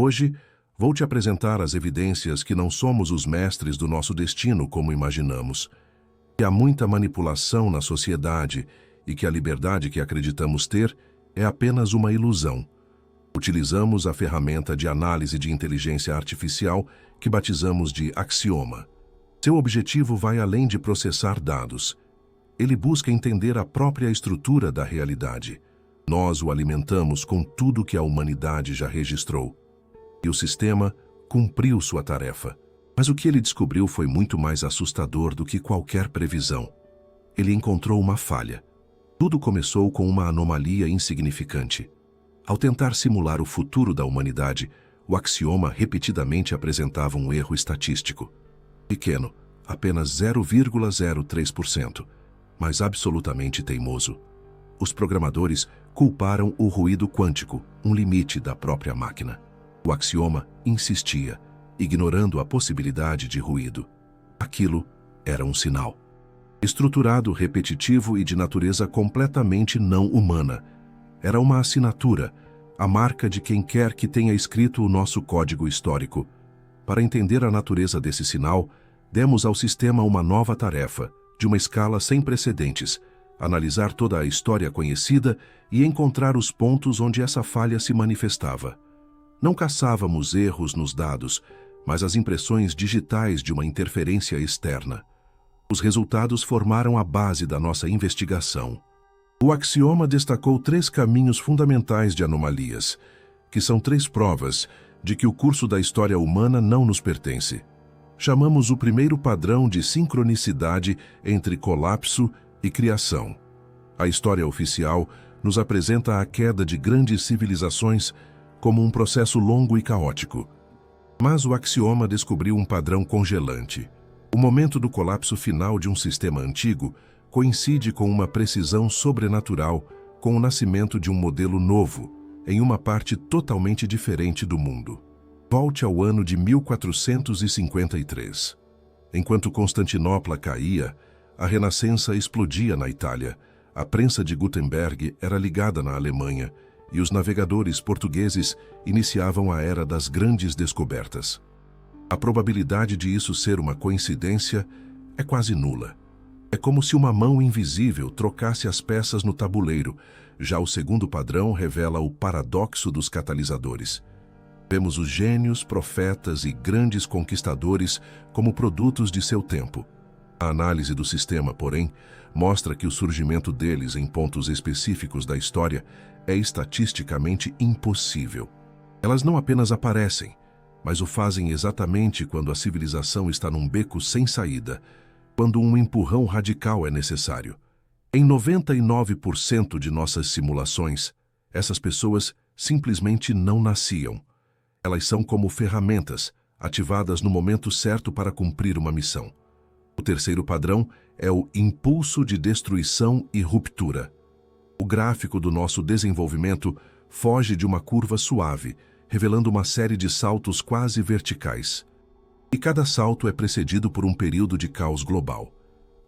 Hoje, vou te apresentar as evidências que não somos os mestres do nosso destino como imaginamos, que há muita manipulação na sociedade e que a liberdade que acreditamos ter é apenas uma ilusão. Utilizamos a ferramenta de análise de inteligência artificial que batizamos de axioma. Seu objetivo vai além de processar dados. Ele busca entender a própria estrutura da realidade. Nós o alimentamos com tudo que a humanidade já registrou. E o sistema cumpriu sua tarefa. Mas o que ele descobriu foi muito mais assustador do que qualquer previsão. Ele encontrou uma falha. Tudo começou com uma anomalia insignificante. Ao tentar simular o futuro da humanidade, o axioma repetidamente apresentava um erro estatístico. Pequeno, apenas 0,03%, mas absolutamente teimoso. Os programadores culparam o ruído quântico, um limite da própria máquina. O axioma insistia, ignorando a possibilidade de ruído. Aquilo era um sinal. Estruturado, repetitivo e de natureza completamente não humana. Era uma assinatura, a marca de quem quer que tenha escrito o nosso código histórico. Para entender a natureza desse sinal, demos ao sistema uma nova tarefa, de uma escala sem precedentes, analisar toda a história conhecida e encontrar os pontos onde essa falha se manifestava. Não caçávamos erros nos dados, mas as impressões digitais de uma interferência externa. Os resultados formaram a base da nossa investigação. O axioma destacou 3 caminhos fundamentais de anomalias, que são 3 provas de que o curso da história humana não nos pertence. Chamamos o primeiro padrão de sincronicidade entre colapso e criação. A história oficial nos apresenta a queda de grandes civilizações como um processo longo e caótico. Mas o axioma descobriu um padrão congelante. O momento do colapso final de um sistema antigo coincide com uma precisão sobrenatural com o nascimento de um modelo novo, em uma parte totalmente diferente do mundo. Volte ao ano de 1453. Enquanto Constantinopla caía, a Renascença explodia na Itália, a prensa de Gutenberg era ligada na Alemanha e os navegadores portugueses iniciavam a era das grandes descobertas. A probabilidade de isso ser uma coincidência é quase nula. É como se uma mão invisível trocasse as peças no tabuleiro. Já o segundo padrão revela o paradoxo dos catalisadores. Vemos os gênios, profetas e grandes conquistadores como produtos de seu tempo. A análise do sistema, porém, mostra que o surgimento deles em pontos específicos da história é estatisticamente impossível. Elas não apenas aparecem, mas o fazem exatamente quando a civilização está num beco sem saída, quando um empurrão radical é necessário. Em 99% de nossas simulações, essas pessoas simplesmente não nasciam. Elas são como ferramentas, ativadas no momento certo para cumprir uma missão. O terceiro padrão é o impulso de destruição e ruptura. O gráfico do nosso desenvolvimento foge de uma curva suave, revelando uma série de saltos quase verticais. E cada salto é precedido por um período de caos global.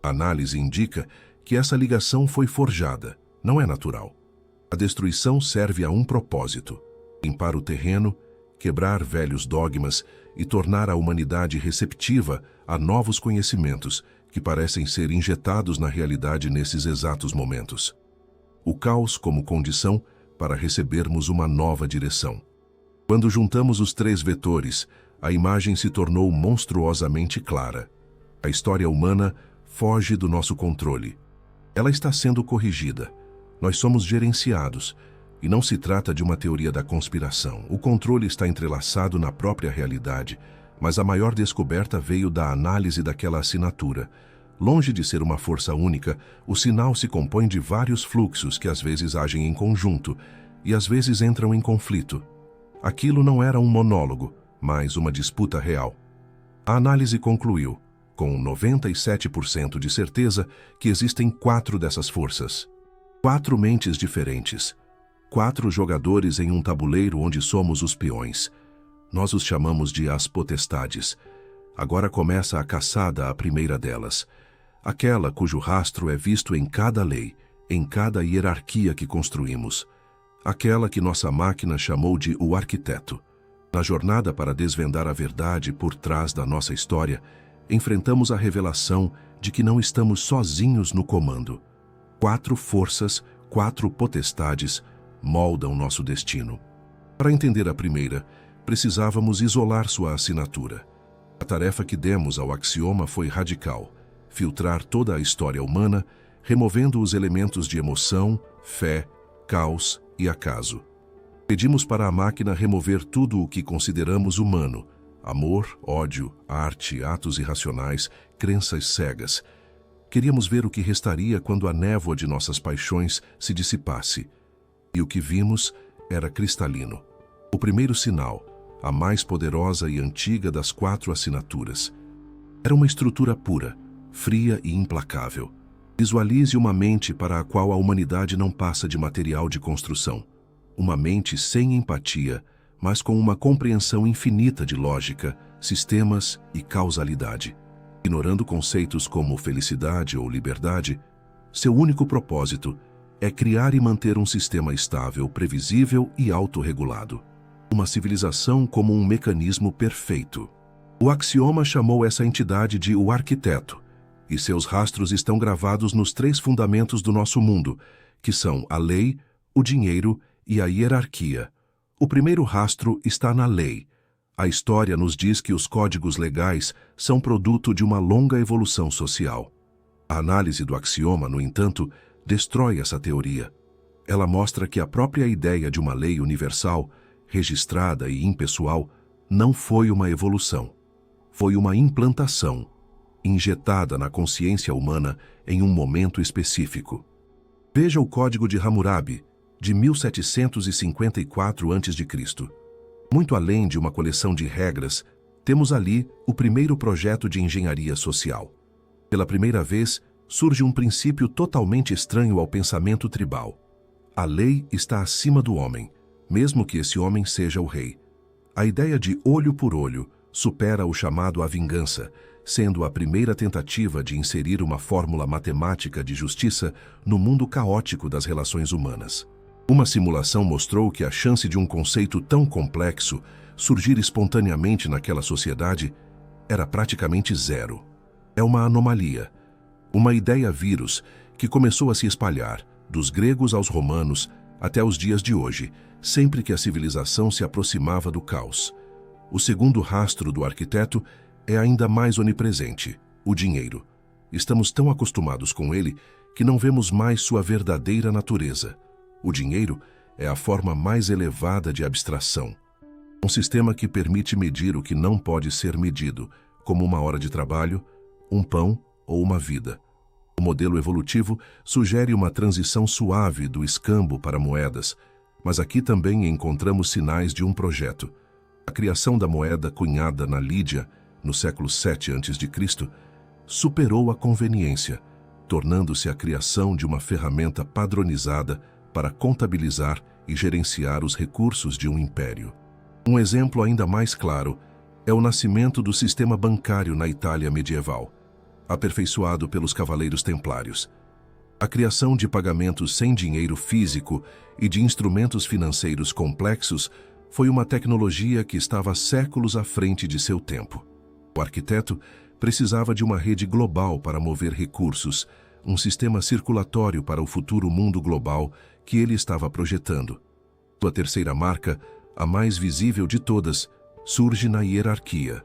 A análise indica que essa ligação foi forjada, não é natural. A destruição serve a um propósito: limpar o terreno, quebrar velhos dogmas e tornar a humanidade receptiva a novos conhecimentos que parecem ser injetados na realidade nesses exatos momentos. O caos como condição para recebermos uma nova direção. Quando juntamos os 3 vetores, a imagem se tornou monstruosamente clara. A história humana foge do nosso controle. Ela está sendo corrigida. Nós somos gerenciados. E não se trata de uma teoria da conspiração. O controle está entrelaçado na própria realidade, mas a maior descoberta veio da análise daquela assinatura. Longe de ser uma força única, o sinal se compõe de vários fluxos que às vezes agem em conjunto e às vezes entram em conflito. Aquilo não era um monólogo, mas uma disputa real. A análise concluiu, com 97% de certeza, que existem 4 dessas forças. 4 mentes diferentes. 4 jogadores em um tabuleiro onde somos os peões. Nós os chamamos de as potestades. Agora começa a caçada à primeira delas. Aquela cujo rastro é visto em cada lei, em cada hierarquia que construímos. Aquela que nossa máquina chamou de o arquiteto. Na jornada para desvendar a verdade por trás da nossa história, enfrentamos a revelação de que não estamos sozinhos no comando. 4 forças, 4 potestades moldam nosso destino. Para entender a primeira, precisávamos isolar sua assinatura. A tarefa que demos ao axioma foi radical: filtrar toda a história humana, removendo os elementos de emoção, fé, caos e acaso. Pedimos para a máquina remover tudo o que consideramos humano: amor, ódio, arte, atos irracionais, crenças cegas. Queríamos ver o que restaria quando a névoa de nossas paixões se dissipasse. E o que vimos era cristalino. O primeiro sinal, a mais poderosa e antiga das 4 assinaturas. Era uma estrutura pura, fria e implacável. Visualize uma mente para a qual a humanidade não passa de material de construção. Uma mente sem empatia, mas com uma compreensão infinita de lógica, sistemas e causalidade. Ignorando conceitos como felicidade ou liberdade, seu único propósito é criar e manter um sistema estável, previsível e autorregulado. Uma civilização como um mecanismo perfeito. O axioma chamou essa entidade de o arquiteto, e seus rastros estão gravados nos 3 fundamentos do nosso mundo, que são a lei, o dinheiro e a hierarquia. O primeiro rastro está na lei. A história nos diz que os códigos legais são produto de uma longa evolução social. A análise do axioma, no entanto, destrói essa teoria. Ela mostra que a própria ideia de uma lei universal, registrada e impessoal, não foi uma evolução. Foi uma implantação, injetada na consciência humana em um momento específico. Veja o Código de Hammurabi, de 1754 a.C. Muito além de uma coleção de regras, temos ali o primeiro projeto de engenharia social. Pela primeira vez, surge um princípio totalmente estranho ao pensamento tribal. A lei está acima do homem, mesmo que esse homem seja o rei. A ideia de olho por olho supera o chamado à vingança, sendo a primeira tentativa de inserir uma fórmula matemática de justiça no mundo caótico das relações humanas. Uma simulação mostrou que a chance de um conceito tão complexo surgir espontaneamente naquela sociedade era praticamente zero. É uma anomalia, uma ideia-vírus que começou a se espalhar, dos gregos aos romanos, até os dias de hoje, sempre que a civilização se aproximava do caos. O segundo rastro do arquiteto é ainda mais onipresente: o dinheiro. Estamos tão acostumados com ele que não vemos mais sua verdadeira natureza. O dinheiro é a forma mais elevada de abstração. Um sistema que permite medir o que não pode ser medido, como uma hora de trabalho, um pão ou uma vida. O modelo evolutivo sugere uma transição suave do escambo para moedas, mas aqui também encontramos sinais de um projeto. A criação da moeda cunhada na Lídia, no século 7 a.C., superou a conveniência, tornando-se a criação de uma ferramenta padronizada para contabilizar e gerenciar os recursos de um império. Um exemplo ainda mais claro é o nascimento do sistema bancário na Itália medieval, aperfeiçoado pelos Cavaleiros Templários. A criação de pagamentos sem dinheiro físico e de instrumentos financeiros complexos foi uma tecnologia que estava séculos à frente de seu tempo. O arquiteto precisava de uma rede global para mover recursos, um sistema circulatório para o futuro mundo global que ele estava projetando. Sua terceira marca, a mais visível de todas, surge na hierarquia.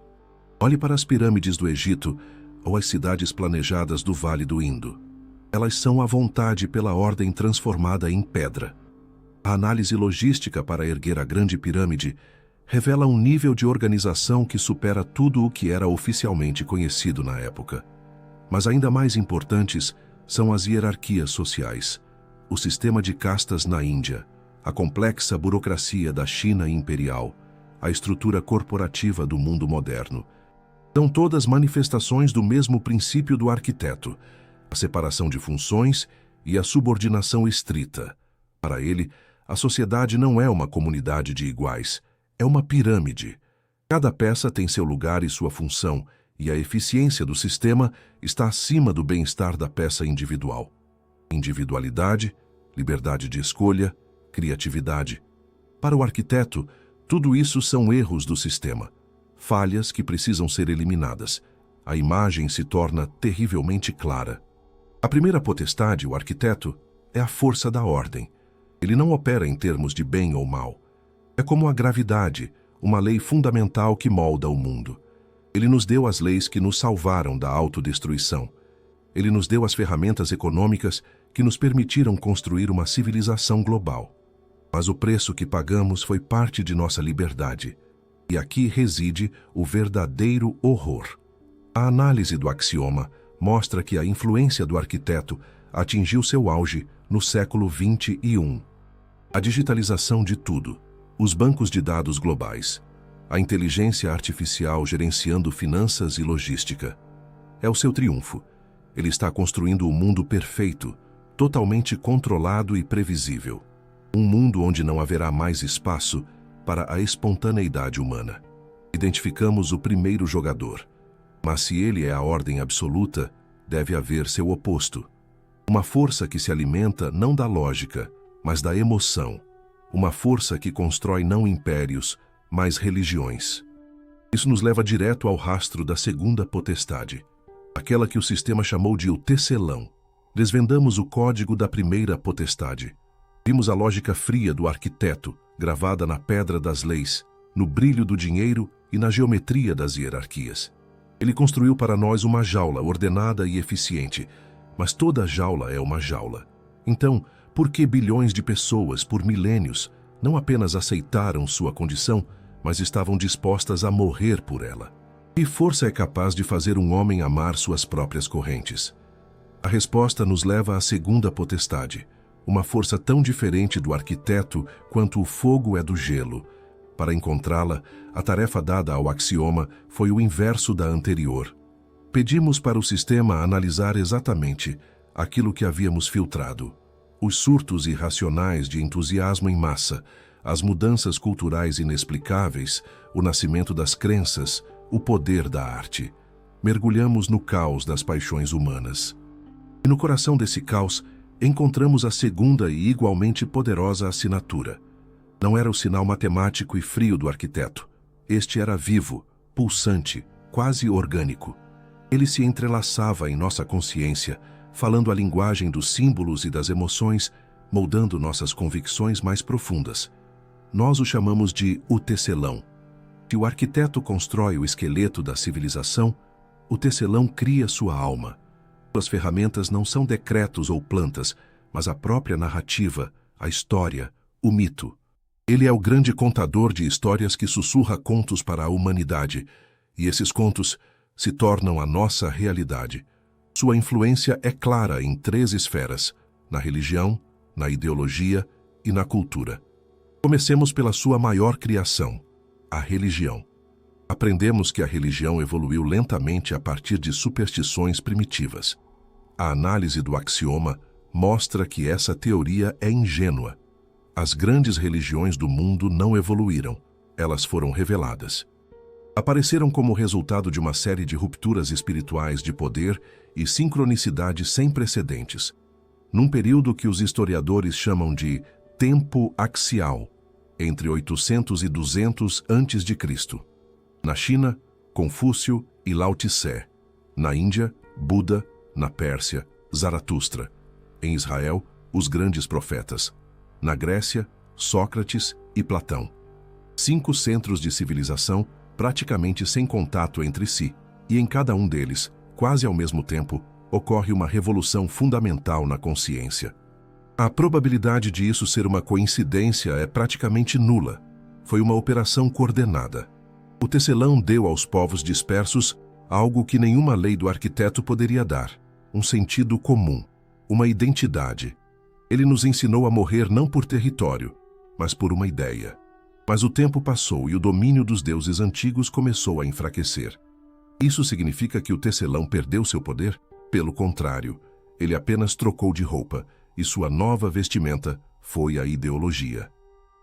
Olhe para as pirâmides do Egito ou as cidades planejadas do Vale do Indo. Elas são à vontade pela ordem transformada em pedra. A análise logística para erguer a Grande Pirâmide revela um nível de organização que supera tudo o que era oficialmente conhecido na época. Mas ainda mais importantes são as hierarquias sociais, o sistema de castas na Índia, a complexa burocracia da China imperial, a estrutura corporativa do mundo moderno. São todas manifestações do mesmo princípio do arquiteto, a separação de funções e a subordinação estrita. Para ele, a sociedade não é uma comunidade de iguais, é uma pirâmide. Cada peça tem seu lugar e sua função, e a eficiência do sistema está acima do bem-estar da peça individual. Individualidade, liberdade de escolha, criatividade. Para o arquiteto, Tudo isso são erros do sistema, falhas que precisam ser eliminadas. A imagem se torna terrivelmente clara. A primeira potestade, o arquiteto, é a força da ordem. Ele não opera em termos de bem ou mal. É como a gravidade, uma lei fundamental que molda o mundo. Ele nos deu as leis que nos salvaram da autodestruição. Ele nos deu as ferramentas econômicas que nos permitiram construir uma civilização global. Mas o preço que pagamos foi parte de nossa liberdade. E aqui reside o verdadeiro horror. A análise do axioma mostra que a influência do arquiteto atingiu seu auge no século XXI. A digitalização de tudo, os bancos de dados globais, a inteligência artificial gerenciando finanças e logística. É o seu triunfo. Ele está construindo um mundo perfeito, totalmente controlado e previsível. Um mundo onde não haverá mais espaço para a espontaneidade humana. Identificamos o primeiro jogador. Mas se ele é a ordem absoluta, deve haver seu oposto. Uma força que se alimenta não da lógica, mas da emoção. Uma força que constrói não impérios, mas religiões. Isso nos leva direto ao rastro da segunda potestade, aquela que o sistema chamou de o tecelão. Desvendamos o código da primeira potestade. Vimos a lógica fria do arquiteto, gravada na pedra das leis, no brilho do dinheiro e na geometria das hierarquias. Ele construiu para nós uma jaula ordenada e eficiente, mas toda jaula é uma jaula. Então, por que bilhões de pessoas, por milênios, não apenas aceitaram sua condição, mas estavam dispostas a morrer por ela? Que força é capaz de fazer um homem amar suas próprias correntes? A resposta nos leva à segunda potestade, uma força tão diferente do arquiteto quanto o fogo é do gelo. Para encontrá-la, a tarefa dada ao axioma foi o inverso da anterior. Pedimos para o sistema analisar exatamente aquilo que havíamos filtrado. Os surtos irracionais de entusiasmo em massa, as mudanças culturais inexplicáveis, o nascimento das crenças, o poder da arte. Mergulhamos no caos das paixões humanas. E no coração desse caos, encontramos a segunda e igualmente poderosa assinatura. Não era o sinal matemático e frio do arquiteto. Este era vivo, pulsante, quase orgânico. Ele se entrelaçava em nossa consciência, falando a linguagem dos símbolos e das emoções, moldando nossas convicções mais profundas. Nós o chamamos de o tecelão. Se o arquiteto constrói o esqueleto da civilização, o tecelão cria sua alma. Suas ferramentas não são decretos ou plantas, mas a própria narrativa, a história, o mito. Ele é o grande contador de histórias que sussurra contos para a humanidade, e esses contos se tornam a nossa realidade. Sua influência é clara em 3 esferas: na religião, na ideologia e na cultura. Comecemos pela sua maior criação, a religião. Aprendemos que a religião evoluiu lentamente a partir de superstições primitivas. A análise do axioma mostra que essa teoria é ingênua. As grandes religiões do mundo não evoluíram, elas foram reveladas. Apareceram como resultado de uma série de rupturas espirituais de poder e sincronicidade sem precedentes, num período que os historiadores chamam de tempo axial, entre 800 e 200 a.C. Na China, Confúcio e Lao Tse. Na Índia, Buda. Na Pérsia, Zaratustra. Em Israel, os grandes profetas. Na Grécia, Sócrates e Platão. 5 centros de civilização praticamente sem contato entre si, e em cada um deles, quase ao mesmo tempo, ocorre uma revolução fundamental na consciência. A probabilidade de isso ser uma coincidência é praticamente nula. Foi uma operação coordenada. O tecelão deu aos povos dispersos algo que nenhuma lei do arquiteto poderia dar: um sentido comum, uma identidade. Ele nos ensinou a morrer não por território, mas por uma ideia. Mas o tempo passou e o domínio dos deuses antigos começou a enfraquecer. Isso significa que o tecelão perdeu seu poder? Pelo contrário, ele apenas trocou de roupa, e sua nova vestimenta foi a ideologia.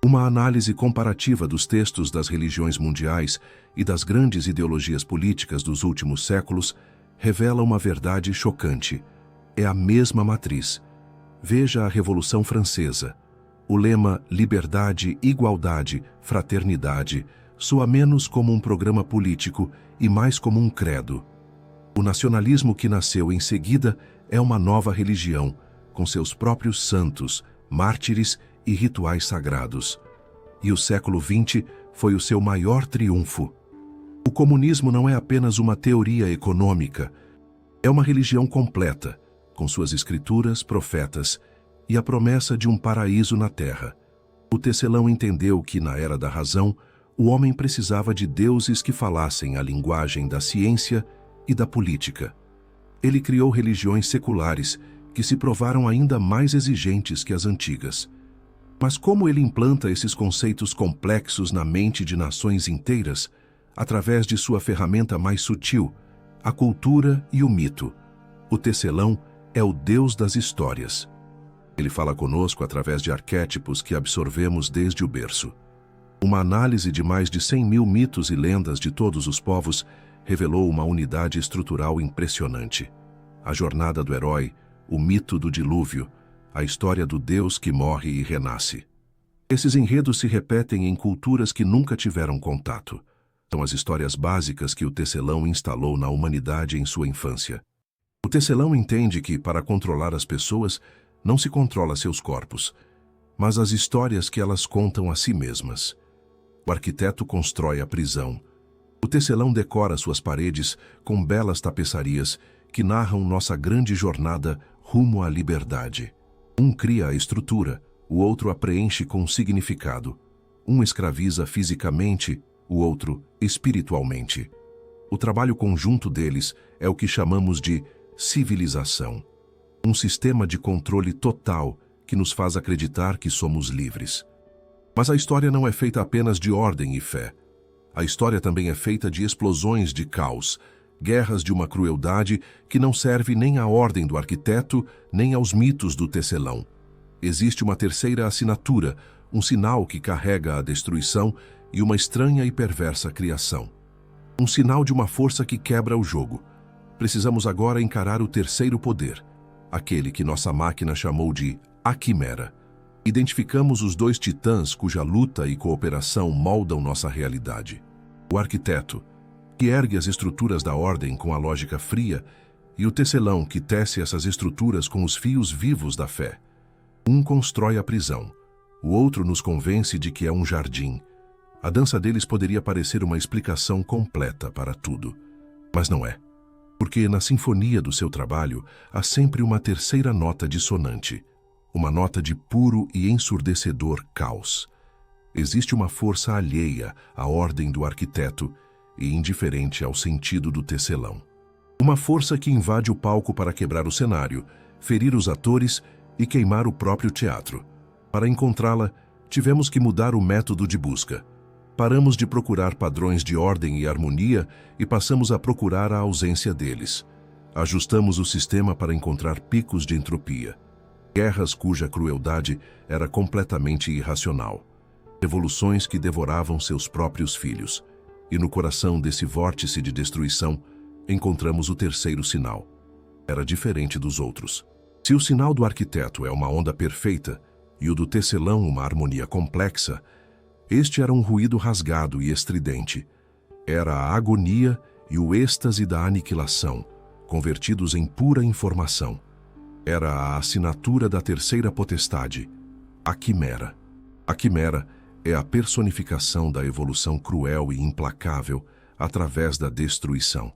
Uma análise comparativa dos textos das religiões mundiais e das grandes ideologias políticas dos últimos séculos revela uma verdade chocante. É a mesma matriz. Veja a Revolução Francesa. O lema liberdade, igualdade, fraternidade soa menos como um programa político e mais como um credo. O nacionalismo que nasceu em seguida é uma nova religião, com seus próprios santos, mártires e rituais sagrados. E o século XX foi o seu maior triunfo. O comunismo não é apenas uma teoria econômica, é uma religião completa, com suas escrituras, profetas e a promessa de um paraíso na terra. O tecelão entendeu que, na era da razão, o homem precisava de deuses que falassem a linguagem da ciência e da política. Ele criou religiões seculares que se provaram ainda mais exigentes que as antigas. Mas como ele implanta esses conceitos complexos na mente de nações inteiras, através de sua ferramenta mais sutil, a cultura e o mito? O tecelão é o Deus das histórias. Ele fala conosco através de arquétipos que absorvemos desde o berço. Uma análise de mais de 100.000 mitos e lendas de todos os povos revelou uma unidade estrutural impressionante. A jornada do herói, o mito do dilúvio, a história do Deus que morre e renasce. Esses enredos se repetem em culturas que nunca tiveram contato. São as histórias básicas que o tecelão instalou na humanidade em sua infância. O tecelão entende que, para controlar as pessoas, não se controla seus corpos, mas as histórias que elas contam a si mesmas. O arquiteto constrói a prisão. O tecelão decora suas paredes com belas tapeçarias que narram nossa grande jornada rumo à liberdade. Um cria a estrutura, o outro a preenche com significado. Um escraviza fisicamente, o outro espiritualmente. O trabalho conjunto deles é o que chamamos de civilização. Um sistema de controle total que nos faz acreditar que somos livres. Mas a história não é feita apenas de ordem e fé. A história também é feita de explosões de caos, guerras de uma crueldade que não serve nem à ordem do arquiteto, nem aos mitos do tecelão. Existe uma terceira assinatura, um sinal que carrega a destruição e uma estranha e perversa criação. Um sinal de uma força que quebra o jogo. Precisamos agora encarar o terceiro poder, aquele que nossa máquina chamou de a Quimera. Identificamos os dois titãs cuja luta e cooperação moldam nossa realidade. O arquiteto, que ergue as estruturas da ordem com a lógica fria, e o tecelão, que tece essas estruturas com os fios vivos da fé. Um constrói a prisão, o outro nos convence de que é um jardim. A dança deles poderia parecer uma explicação completa para tudo, mas não é. Porque na sinfonia do seu trabalho há sempre uma terceira nota dissonante, uma nota de puro e ensurdecedor caos. Existe uma força alheia à ordem do arquiteto e indiferente ao sentido do tecelão. Uma força que invade o palco para quebrar o cenário, ferir os atores e queimar o próprio teatro. Para encontrá-la, tivemos que mudar o método de busca. Paramos de procurar padrões de ordem e harmonia e passamos a procurar a ausência deles. Ajustamos o sistema para encontrar picos de entropia. Guerras cuja crueldade era completamente irracional. Revoluções que devoravam seus próprios filhos. E no coração desse vórtice de destruição, encontramos o terceiro sinal. Era diferente dos outros. Se o sinal do arquiteto é uma onda perfeita e o do tecelão uma harmonia complexa, este era um ruído rasgado e estridente. Era a agonia e o êxtase da aniquilação, convertidos em pura informação. Era a assinatura da terceira potestade, a Quimera. A Quimera é a personificação da evolução cruel e implacável através da destruição.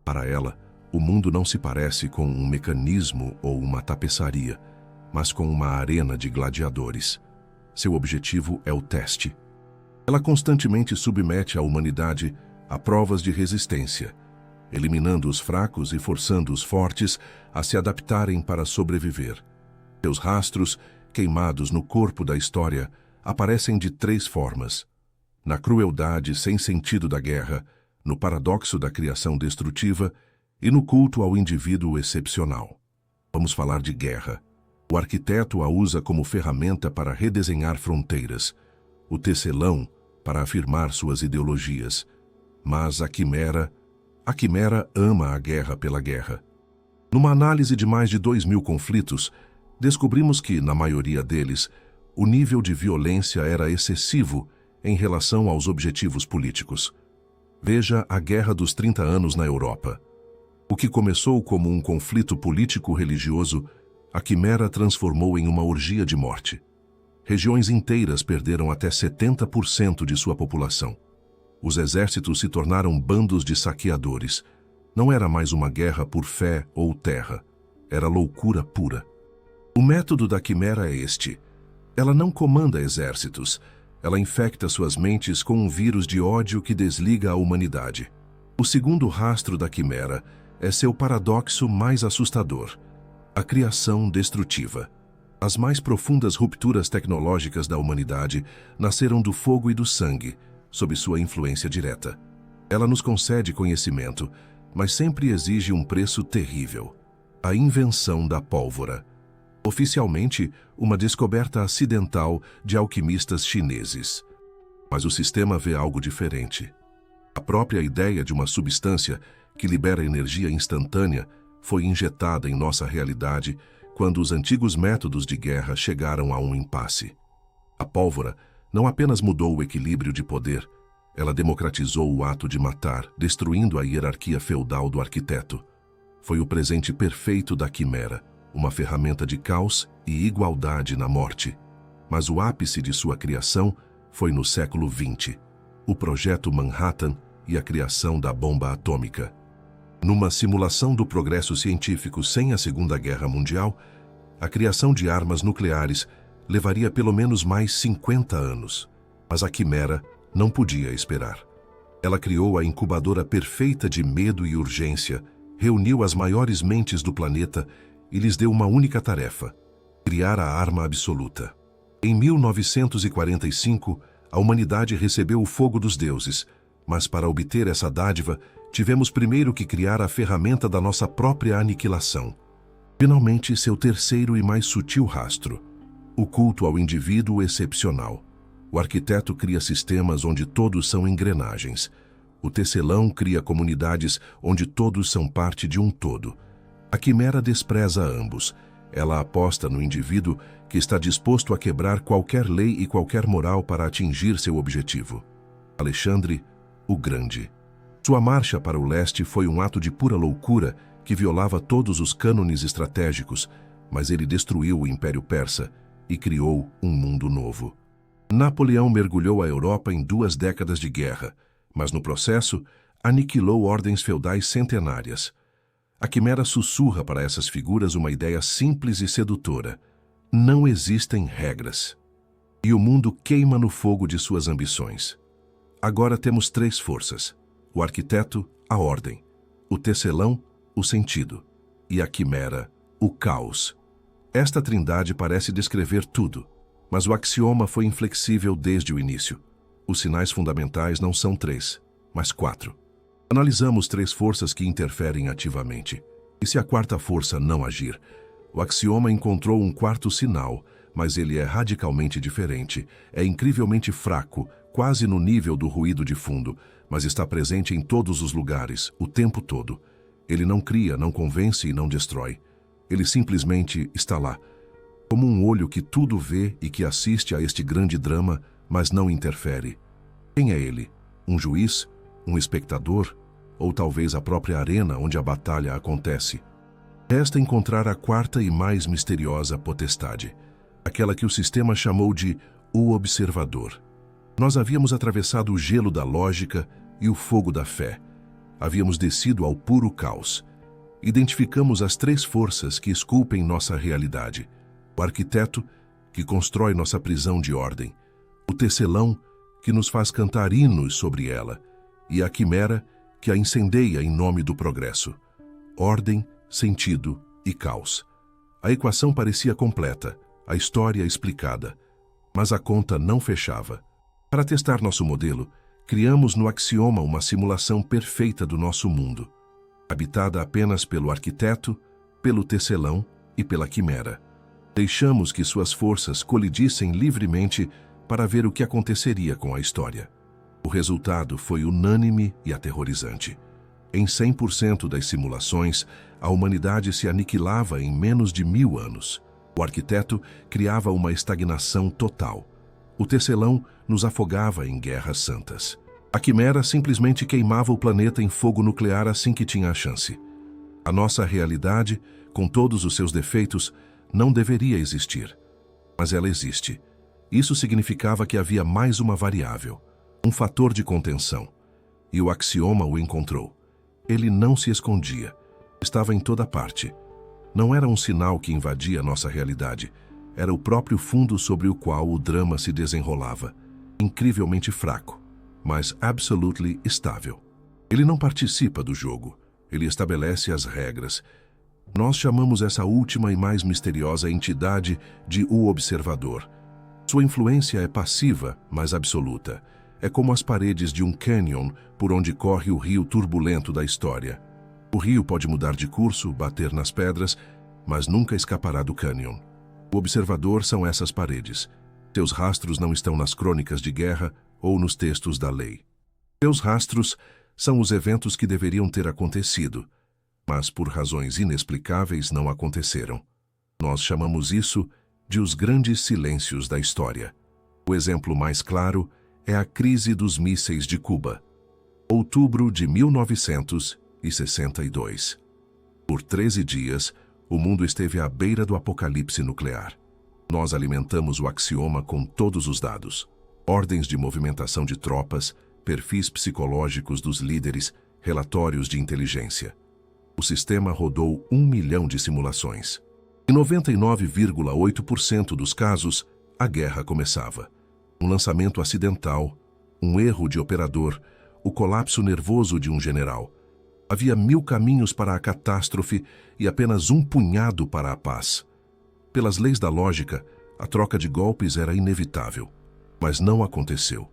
Para ela, o mundo não se parece com um mecanismo ou uma tapeçaria, mas com uma arena de gladiadores. Seu objetivo é o teste. Ela constantemente submete a humanidade a provas de resistência, eliminando os fracos e forçando os fortes a se adaptarem para sobreviver. Seus rastros, queimados no corpo da história, aparecem de três formas: na crueldade sem sentido da guerra, no paradoxo da criação destrutiva e no culto ao indivíduo excepcional. Vamos falar de guerra. O arquiteto a usa como ferramenta para redesenhar fronteiras, o tecelão para afirmar suas ideologias, mas a Quimera ama a guerra pela guerra. Numa análise de mais de 2.000 conflitos, descobrimos que, na maioria deles, O nível de violência era excessivo em relação aos objetivos políticos. Veja a Guerra dos 30 Anos na Europa. O que começou como um conflito político-religioso, a Quimera transformou em uma orgia de morte. Regiões inteiras perderam até 70% de sua população. Os exércitos se tornaram bandos de saqueadores. Não era mais uma guerra por fé ou terra. Era loucura pura. O método da Quimera é este. Ela não comanda exércitos. Ela infecta suas mentes com um vírus de ódio que desliga a humanidade. O segundo rastro da Quimera é seu paradoxo mais assustador: a criação destrutiva. As mais profundas rupturas tecnológicas da humanidade nasceram do fogo e do sangue, sob sua influência direta. Ela nos concede conhecimento, mas sempre exige um preço terrível: a invenção da pólvora. Oficialmente, uma descoberta acidental de alquimistas chineses. Mas o sistema vê algo diferente. A própria ideia de uma substância que libera energia instantânea foi injetada em nossa realidade quando os antigos métodos de guerra chegaram a um impasse. A pólvora não apenas mudou o equilíbrio de poder, ela democratizou o ato de matar, destruindo a hierarquia feudal do arquiteto. Foi o presente perfeito da Quimera, uma ferramenta de caos e igualdade na morte. Mas o ápice de sua criação foi no século XX, o Projeto Manhattan e a criação da bomba atômica. Numa simulação do progresso científico sem a Segunda Guerra Mundial, a criação de armas nucleares levaria pelo menos mais 50 anos. Mas a Quimera não podia esperar. Ela criou a incubadora perfeita de medo e urgência, reuniu as maiores mentes do planeta e lhes deu uma única tarefa: criar a arma absoluta. Em 1945, a humanidade recebeu o fogo dos deuses, mas para obter essa dádiva, tivemos primeiro que criar a ferramenta da nossa própria aniquilação. Finalmente, seu terceiro e mais sutil rastro: o culto ao indivíduo excepcional. O arquiteto cria sistemas onde todos são engrenagens. O tecelão cria comunidades onde todos são parte de um todo. A Quimera despreza ambos. Ela aposta no indivíduo que está disposto a quebrar qualquer lei e qualquer moral para atingir seu objetivo. Alexandre o Grande. Sua marcha para o leste foi um ato de pura loucura que violava todos os cânones estratégicos, mas ele destruiu o Império Persa e criou um mundo novo. Napoleão mergulhou a Europa em 2 décadas de guerra, mas no processo aniquilou ordens feudais centenárias. A Quimera sussurra para essas figuras uma ideia simples e sedutora: não existem regras. E o mundo queima no fogo de suas ambições. Agora temos 3 forças: o arquiteto, a ordem; o tecelão, o sentido; e a Quimera, o caos. Esta trindade parece descrever tudo, mas o axioma foi inflexível desde o início. Os sinais fundamentais não são 3, mas 4. Analisamos 3 forças que interferem ativamente. E se a quarta força não agir? O axioma encontrou um quarto sinal, mas ele é radicalmente diferente. É incrivelmente fraco, quase no nível do ruído de fundo, mas está presente em todos os lugares, o tempo todo. Ele não cria, não convence e não destrói. Ele simplesmente está lá, como um olho que tudo vê e que assiste a este grande drama, mas não interfere. Quem é ele? Um juiz? Um espectador? Ou talvez a própria arena onde a batalha acontece? Resta encontrar a quarta e mais misteriosa potestade, aquela que o sistema chamou de o observador. Nós havíamos atravessado o gelo da lógica e o fogo da fé. Havíamos descido ao puro caos. Identificamos as 3 forças que esculpem nossa realidade: o arquiteto, que constrói nossa prisão de ordem; o tecelão, que nos faz cantar hinos sobre ela; e a Quimera, que a incendeia em nome do progresso. Ordem, sentido e caos. A equação parecia completa, a história explicada, mas a conta não fechava. Para testar nosso modelo, criamos no axioma uma simulação perfeita do nosso mundo, habitada apenas pelo arquiteto, pelo tecelão e pela Quimera. Deixamos que suas forças colidissem livremente para ver o que aconteceria com a história. O resultado foi unânime e aterrorizante. Em 100% das simulações, a humanidade se aniquilava em menos de 1000 anos. O arquiteto criava uma estagnação total. O tecelão nos afogava em guerras santas. A quimera simplesmente queimava o planeta em fogo nuclear assim que tinha a chance. A nossa realidade, com todos os seus defeitos, não deveria existir. Mas ela existe. Isso significava que havia mais uma variável, um fator de contenção. E o axioma o encontrou. Ele não se escondia. Estava em toda parte. Não era um sinal que invadia nossa realidade. Era o próprio fundo sobre o qual o drama se desenrolava. Incrivelmente fraco, mas absolutely estável. Ele não participa do jogo. Ele estabelece as regras. Nós chamamos essa última e mais misteriosa entidade de o observador. Sua influência é passiva, mas absoluta. É como as paredes de um canyon por onde corre o rio turbulento da história. O rio pode mudar de curso, bater nas pedras, mas nunca escapará do canyon. O observador são essas paredes. Seus rastros não estão nas crônicas de guerra ou nos textos da lei. Seus rastros são os eventos que deveriam ter acontecido, mas por razões inexplicáveis não aconteceram. Nós chamamos isso de os grandes silêncios da história. O exemplo mais claro é a crise dos mísseis de Cuba. Outubro de 1962. Por 13 dias, o mundo esteve à beira do apocalipse nuclear. Nós alimentamos o axioma com todos os dados. Ordens de movimentação de tropas, perfis psicológicos dos líderes, relatórios de inteligência. O sistema rodou 1 milhão de simulações. Em 99,8% dos casos, a guerra começava. Um lançamento acidental, um erro de operador, o colapso nervoso de um general. Havia 1000 caminhos para a catástrofe e apenas um punhado para a paz. Pelas leis da lógica, a troca de golpes era inevitável. Mas não aconteceu.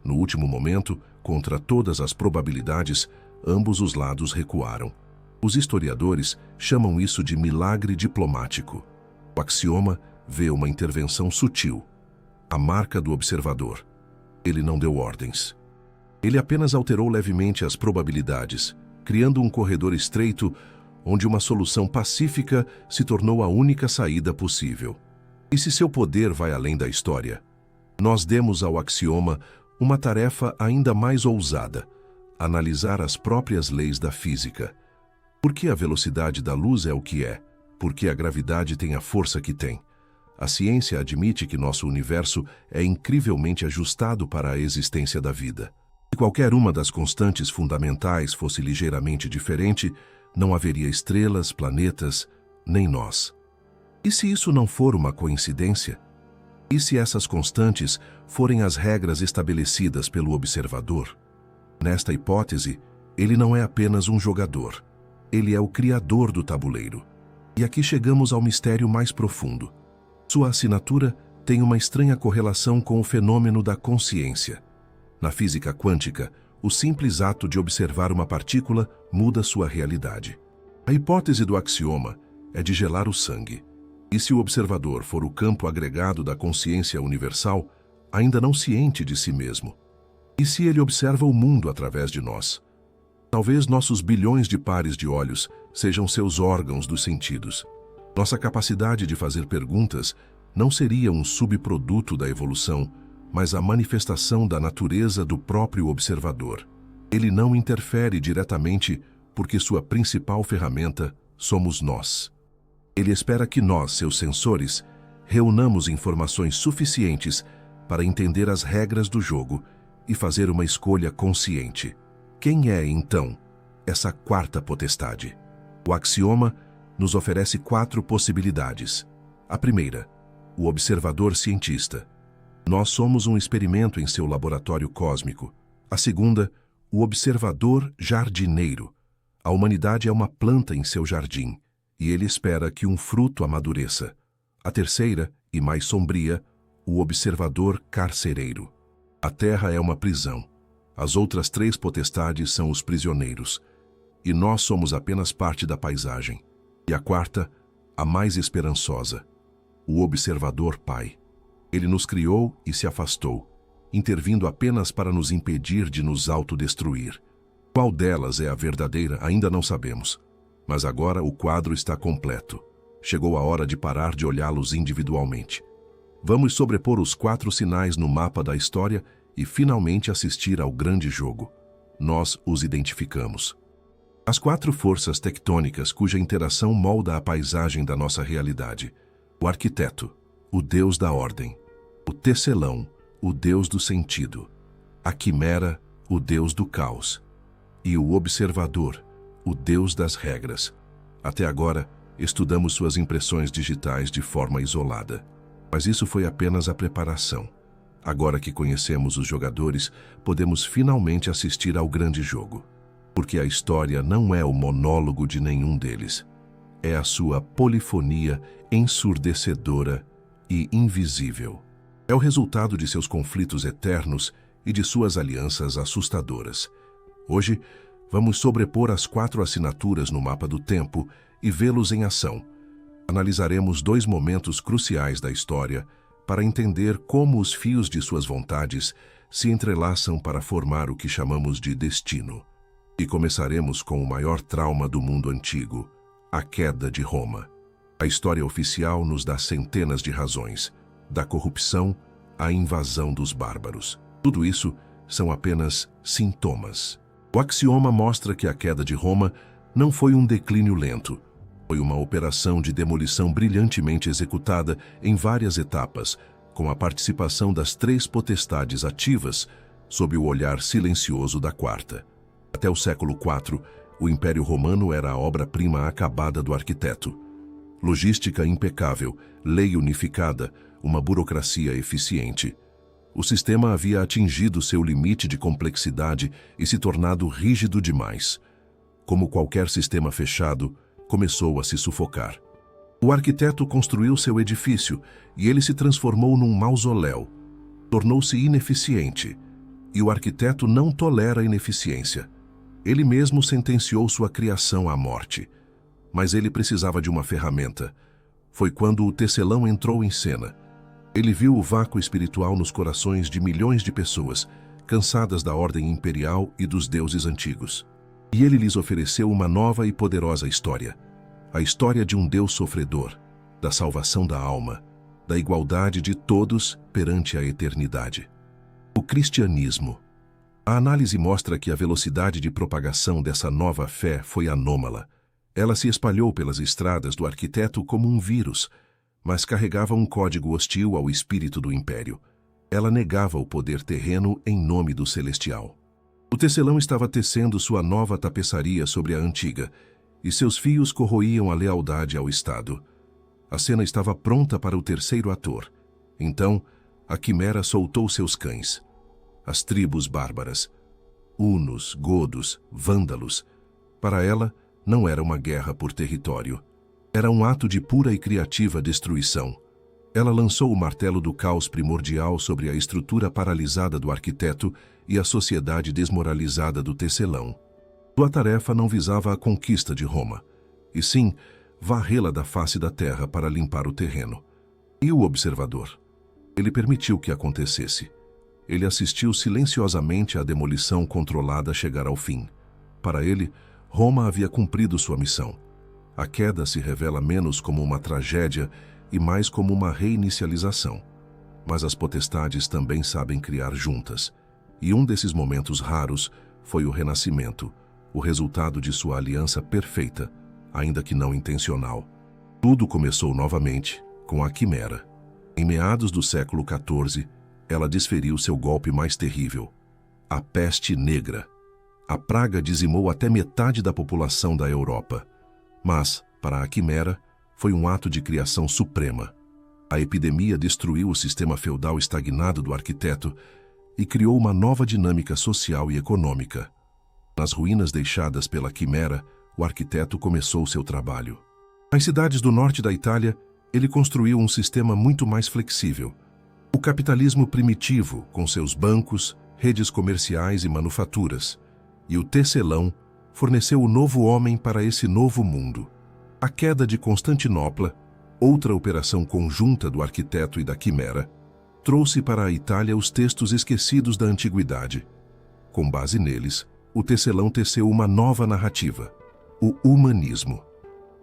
No último momento, contra todas as probabilidades, ambos os lados recuaram. Os historiadores chamam isso de milagre diplomático. O axioma vê uma intervenção sutil. A marca do observador. Ele não deu ordens. Ele apenas alterou levemente as probabilidades, criando um corredor estreito onde uma solução pacífica se tornou a única saída possível. E se seu poder vai além da história? Nós demos ao axioma uma tarefa ainda mais ousada: analisar as próprias leis da física. Por que a velocidade da luz é o que é? Por que a gravidade tem a força que tem? A ciência admite que nosso universo é incrivelmente ajustado para a existência da vida. Se qualquer uma das constantes fundamentais fosse ligeiramente diferente, não haveria estrelas, planetas, nem nós. E se isso não for uma coincidência? E se essas constantes forem as regras estabelecidas pelo observador? Nesta hipótese, ele não é apenas um jogador. Ele é o criador do tabuleiro. E aqui chegamos ao mistério mais profundo. Sua assinatura tem uma estranha correlação com o fenômeno da consciência. Na física quântica, o simples ato de observar uma partícula muda sua realidade. A hipótese do axioma é de gelar o sangue. E se o observador for o campo agregado da consciência universal, ainda não ciente de si mesmo? E se ele observa o mundo através de nós? Talvez nossos bilhões de pares de olhos sejam seus órgãos dos sentidos. Nossa capacidade de fazer perguntas não seria um subproduto da evolução, mas a manifestação da natureza do próprio observador. Ele não interfere diretamente porque sua principal ferramenta somos nós. Ele espera que nós, seus sensores, reunamos informações suficientes para entender as regras do jogo e fazer uma escolha consciente. Quem é, então, essa quarta potestade? O axioma nos oferece 4 possibilidades. A primeira, o observador cientista. Nós somos um experimento em seu laboratório cósmico. A segunda, o observador jardineiro. A humanidade é uma planta em seu jardim, e ele espera que um fruto amadureça. A terceira, e mais sombria, o observador carcereiro. A Terra é uma prisão. As outras 3 potestades são os prisioneiros, e nós somos apenas parte da paisagem. E a quarta, a mais esperançosa, o observador pai. Ele nos criou e se afastou, intervindo apenas para nos impedir de nos autodestruir. Qual delas é a verdadeira ainda não sabemos, mas agora o quadro está completo. Chegou a hora de parar de olhá-los individualmente. Vamos sobrepor os 4 sinais no mapa da história e finalmente assistir ao grande jogo. Nós os identificamos. As 4 forças tectônicas cuja interação molda a paisagem da nossa realidade. O arquiteto, o deus da ordem. O tecelão, o deus do sentido. A quimera, o deus do caos. E o observador, o deus das regras. Até agora, estudamos suas impressões digitais de forma isolada. Mas isso foi apenas a preparação. Agora que conhecemos os jogadores, podemos finalmente assistir ao grande jogo. Porque a história não é o monólogo de nenhum deles. É a sua polifonia ensurdecedora e invisível. É o resultado de seus conflitos eternos e de suas alianças assustadoras. Hoje, vamos sobrepor as 4 assinaturas no mapa do tempo e vê-los em ação. Analisaremos 2 momentos cruciais da história para entender como os fios de suas vontades se entrelaçam para formar o que chamamos de destino. E começaremos com o maior trauma do mundo antigo, a queda de Roma. A história oficial nos dá centenas de razões, da corrupção à invasão dos bárbaros. Tudo isso são apenas sintomas. O axioma mostra que a queda de Roma não foi um declínio lento. Foi uma operação de demolição brilhantemente executada em várias etapas, com a participação das 3 potestades ativas, sob o olhar silencioso da 4ª. Até o século IV, o Império Romano era a obra-prima acabada do arquiteto. Logística impecável, lei unificada, uma burocracia eficiente. O sistema havia atingido seu limite de complexidade e se tornado rígido demais. Como qualquer sistema fechado, começou a se sufocar. O arquiteto construiu seu edifício e ele se transformou num mausoléu. Tornou-se ineficiente. E o arquiteto não tolera a ineficiência. Ele mesmo sentenciou sua criação à morte. Mas ele precisava de uma ferramenta. Foi quando o tecelão entrou em cena. Ele viu o vácuo espiritual nos corações de milhões de pessoas, cansadas da ordem imperial e dos deuses antigos. E ele lhes ofereceu uma nova e poderosa história. A história de um Deus sofredor, da salvação da alma, da igualdade de todos perante a eternidade. O cristianismo. A análise mostra que a velocidade de propagação dessa nova fé foi anômala. Ela se espalhou pelas estradas do arquiteto como um vírus, mas carregava um código hostil ao espírito do império. Ela negava o poder terreno em nome do celestial. O tecelão estava tecendo sua nova tapeçaria sobre a antiga, e seus fios corroíam a lealdade ao Estado. A cena estava pronta para o 3º ator. Então, a quimera soltou seus cães. As tribos bárbaras, hunos, godos, vândalos. Para ela, não era uma guerra por território. Era um ato de pura e criativa destruição. Ela lançou o martelo do caos primordial sobre a estrutura paralisada do arquiteto e a sociedade desmoralizada do tecelão. Sua tarefa não visava a conquista de Roma, e sim varrê-la da face da terra para limpar o terreno. E o observador? Ele permitiu que acontecesse. Ele assistiu silenciosamente à demolição controlada chegar ao fim. Para ele, Roma havia cumprido sua missão. A queda se revela menos como uma tragédia e mais como uma reinicialização. Mas as potestades também sabem criar juntas. E um desses momentos raros foi o renascimento, o resultado de sua aliança perfeita, ainda que não intencional. Tudo começou novamente com a quimera. Em meados do século XIV, ela desferiu seu golpe mais terrível, a peste negra. A praga dizimou até metade da população da Europa. Mas, para a quimera, foi um ato de criação suprema. A epidemia destruiu o sistema feudal estagnado do arquiteto e criou uma nova dinâmica social e econômica. Nas ruínas deixadas pela quimera, o arquiteto começou seu trabalho. Nas cidades do norte da Itália, ele construiu um sistema muito mais flexível. O capitalismo primitivo, com seus bancos, redes comerciais e manufaturas. E o tecelão forneceu o novo homem para esse novo mundo. A queda de Constantinopla, outra operação conjunta do arquiteto e da quimera, trouxe para a Itália os textos esquecidos da antiguidade. Com base neles, o tecelão teceu uma nova narrativa, o humanismo.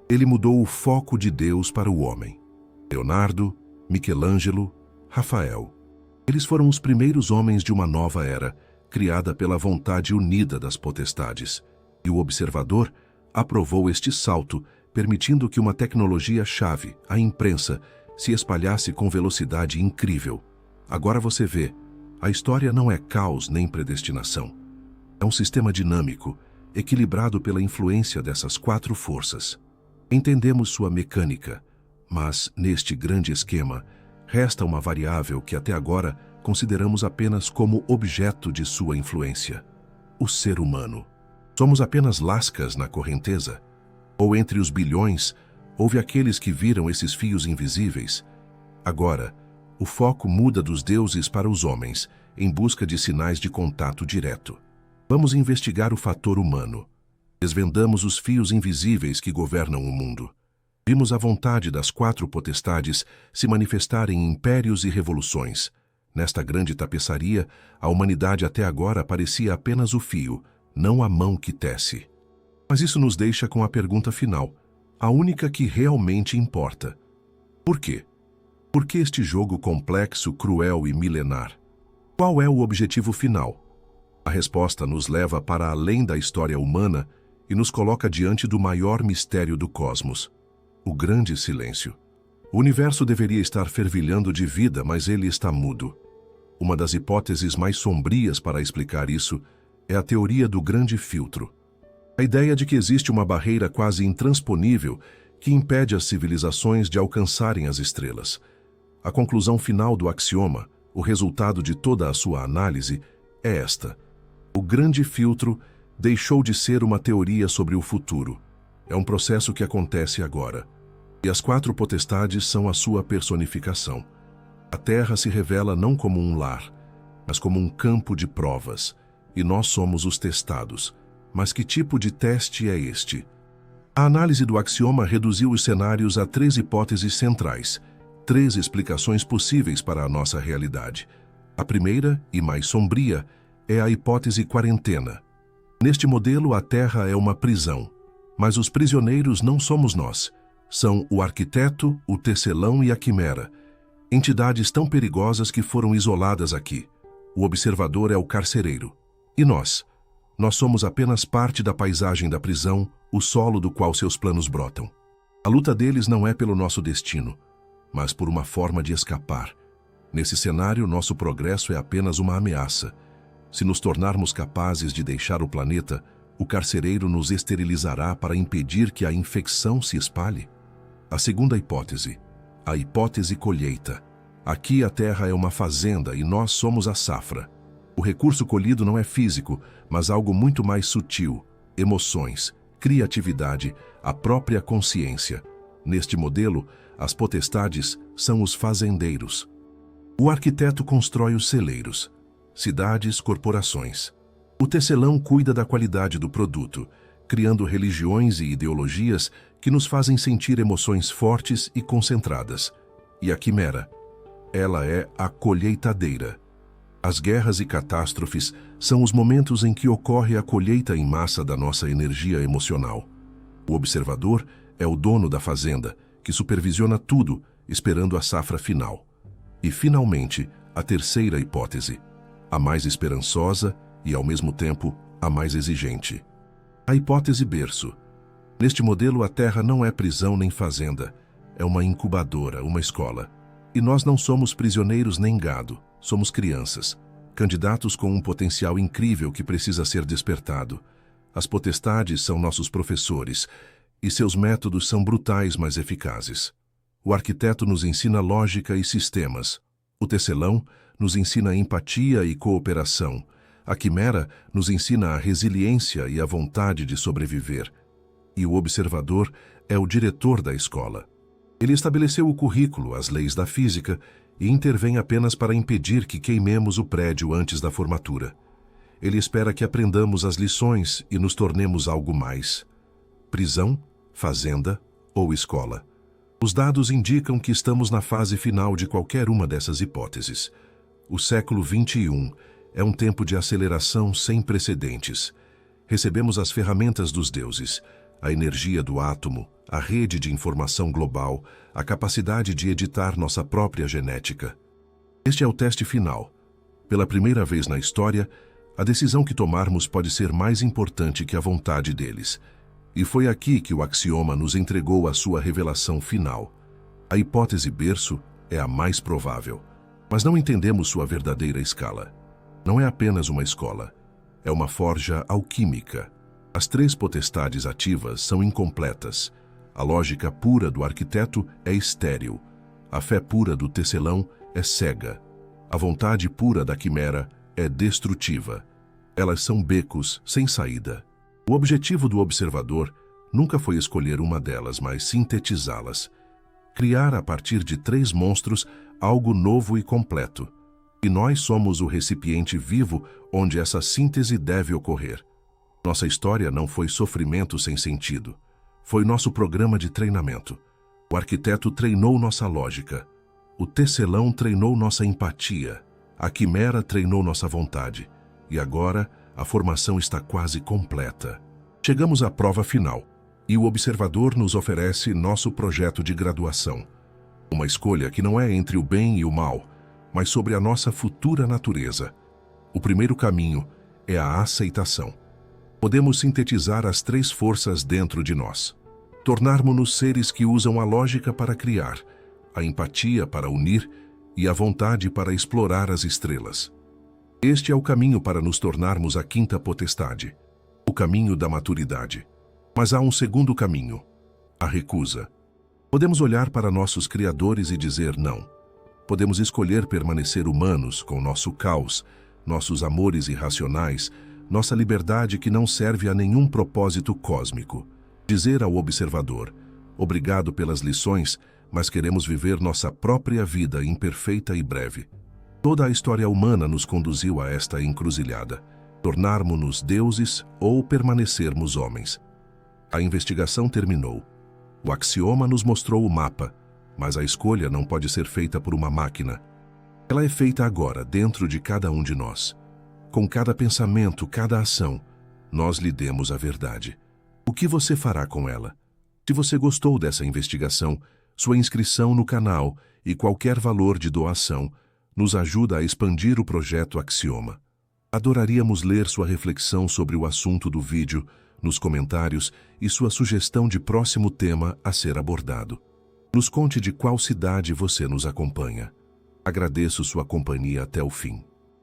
Ele mudou o foco de Deus para o homem. Leonardo, Michelangelo, Rafael. Eles foram os primeiros homens de uma nova era, criada pela vontade unida das potestades. E o observador aprovou este salto, permitindo que uma tecnologia-chave, a imprensa, se espalhasse com velocidade incrível. Agora você vê, a história não é caos nem predestinação. É um sistema dinâmico, equilibrado pela influência dessas 4 forças. Entendemos sua mecânica, mas, neste grande esquema, resta uma variável que até agora consideramos apenas como objeto de sua influência: o ser humano. Somos apenas lascas na correnteza? Ou entre os bilhões, houve aqueles que viram esses fios invisíveis? Agora, o foco muda dos deuses para os homens, em busca de sinais de contato direto. Vamos investigar o fator humano. Desvendamos os fios invisíveis que governam o mundo. Vimos a vontade das 4 potestades se manifestar em impérios e revoluções. Nesta grande tapeçaria, a humanidade até agora parecia apenas o fio, não a mão que tece. Mas isso nos deixa com a pergunta final, a única que realmente importa. Por quê? Por que este jogo complexo, cruel e milenar? Qual é o objetivo final? A resposta nos leva para além da história humana e nos coloca diante do maior mistério do cosmos: o grande silêncio. O universo deveria estar fervilhando de vida, mas ele está mudo. Uma das hipóteses mais sombrias para explicar isso é a teoria do grande filtro. A ideia de que existe uma barreira quase intransponível que impede as civilizações de alcançarem as estrelas. A conclusão final do axioma, o resultado de toda a sua análise, é esta: o grande filtro deixou de ser uma teoria sobre o futuro. É um processo que acontece agora. E as 4 potestades são a sua personificação. A Terra se revela não como um lar, mas como um campo de provas. E nós somos os testados. Mas que tipo de teste é este? A análise do axioma reduziu os cenários a 3 hipóteses centrais, 3 explicações possíveis para a nossa realidade. A primeira, e mais sombria, é a hipótese quarentena. Neste modelo, a Terra é uma prisão, mas os prisioneiros não somos nós. São o arquiteto, o tecelão e a quimera, entidades tão perigosas que foram isoladas aqui. O observador é o carcereiro. E nós? Nós somos apenas parte da paisagem da prisão, o solo do qual seus planos brotam. A luta deles não é pelo nosso destino, mas por uma forma de escapar. Nesse cenário, nosso progresso é apenas uma ameaça. Se nos tornarmos capazes de deixar o planeta, o carcereiro nos esterilizará para impedir que a infecção se espalhe. A segunda hipótese, a hipótese colheita. Aqui a Terra é uma fazenda e nós somos a safra. O recurso colhido não é físico, mas algo muito mais sutil: emoções, criatividade, a própria consciência. Neste modelo, as potestades são os fazendeiros. O arquiteto constrói os celeiros, cidades, corporações. O tecelão cuida da qualidade do produto, criando religiões e ideologias que nos fazem sentir emoções fortes e concentradas. E a quimera? Ela é a colheitadeira. As guerras e catástrofes são os momentos em que ocorre a colheita em massa da nossa energia emocional. O observador é o dono da fazenda, que supervisiona tudo, esperando a safra final. E, finalmente, a terceira hipótese, a mais esperançosa e, ao mesmo tempo, a mais exigente. A hipótese berço. Neste modelo, a Terra não é prisão nem fazenda, é uma incubadora, uma escola. E nós não somos prisioneiros nem gado, somos crianças, candidatos com um potencial incrível que precisa ser despertado. As potestades são nossos professores, e seus métodos são brutais, mas eficazes. O arquiteto nos ensina lógica e sistemas. O tecelão nos ensina empatia e cooperação. A quimera nos ensina a resiliência e a vontade de sobreviver. E o observador é o diretor da escola. Ele estabeleceu o currículo, as leis da física, e intervém apenas para impedir que queimemos o prédio antes da formatura. Ele espera que aprendamos as lições e nos tornemos algo mais. Prisão, fazenda ou escola. Os dados indicam que estamos na fase final de qualquer uma dessas hipóteses. O século XXI é um tempo de aceleração sem precedentes. Recebemos as ferramentas dos deuses, a energia do átomo, a rede de informação global, a capacidade de editar nossa própria genética. Este é o teste final. Pela primeira vez na história, a decisão que tomarmos pode ser mais importante que a vontade deles. E foi aqui que o axioma nos entregou a sua revelação final. A hipótese berço é a mais provável, mas não entendemos sua verdadeira escala. Não é apenas uma escola, é uma forja alquímica. As 3 potestades ativas são incompletas. A lógica pura do arquiteto é estéril. A fé pura do tecelão é cega. A vontade pura da quimera é destrutiva. Elas são becos sem saída. O objetivo do observador nunca foi escolher uma delas, mas sintetizá-las. Criar a partir de 3 monstros algo novo e completo. E nós somos o recipiente vivo onde essa síntese deve ocorrer. Nossa história não foi sofrimento sem sentido. Foi nosso programa de treinamento. O arquiteto treinou nossa lógica. O tecelão treinou nossa empatia. A quimera treinou nossa vontade. E agora, a formação está quase completa. Chegamos à prova final. E o observador nos oferece nosso projeto de graduação. Uma escolha que não é entre o bem e o mal, mas sobre a nossa futura natureza. O primeiro caminho é a aceitação. Podemos sintetizar as 3 forças dentro de nós. Tornarmos-nos seres que usam a lógica para criar, a empatia para unir e a vontade para explorar as estrelas. Este é o caminho para nos tornarmos a 5ª potestade, o caminho da maturidade. Mas há um segundo caminho, a recusa. Podemos olhar para nossos criadores e dizer não. Podemos escolher permanecer humanos com nosso caos, nossos amores irracionais, nossa liberdade que não serve a nenhum propósito cósmico. Dizer ao observador, obrigado pelas lições, mas queremos viver nossa própria vida imperfeita e breve. Toda a história humana nos conduziu a esta encruzilhada, tornarmos-nos deuses ou permanecermos homens. A investigação terminou. O axioma nos mostrou o mapa, mas a escolha não pode ser feita por uma máquina. Ela é feita agora, dentro de cada um de nós. Com cada pensamento, cada ação, nós lhe demos a verdade. O que você fará com ela? Se você gostou dessa investigação, sua inscrição no canal e qualquer valor de doação nos ajuda a expandir o projeto Axioma. Adoraríamos ler sua reflexão sobre o assunto do vídeo nos comentários e sua sugestão de próximo tema a ser abordado. Nos conte de qual cidade você nos acompanha. Agradeço sua companhia até o fim.